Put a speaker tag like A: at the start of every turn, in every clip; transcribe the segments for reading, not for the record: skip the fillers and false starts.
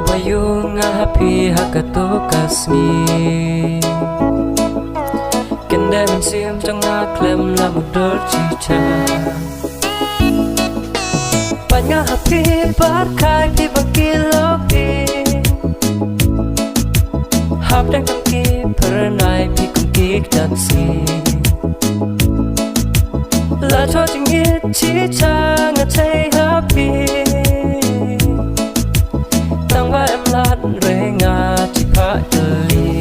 A: bayu ngahapi hakato kasmi kende men sim tengah klem la mudor cica banyak happy barkai di bagi lopi hap dan kaki pernai pi kukik dan si la cho jingit cica ngacai happy tang ba em lat renga cipa deli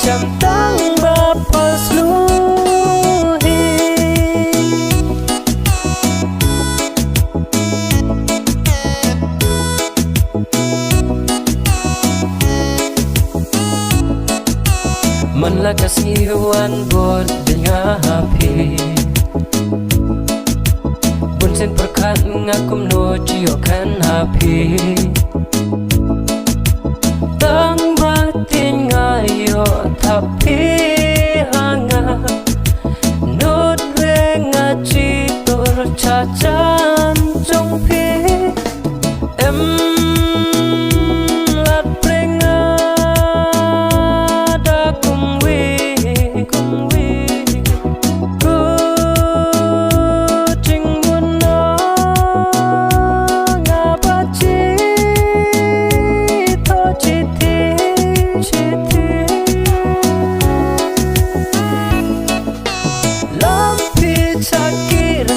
A: jam tang bapa sluhi man la kasihan bot dengan happy bun sen perkat ngakum no cio kan happy tang batin ngayo tapi hangat nut renga citur cacan jongpi em lat renga da kumwi ku jing buno ngabaci to citi lampi cakir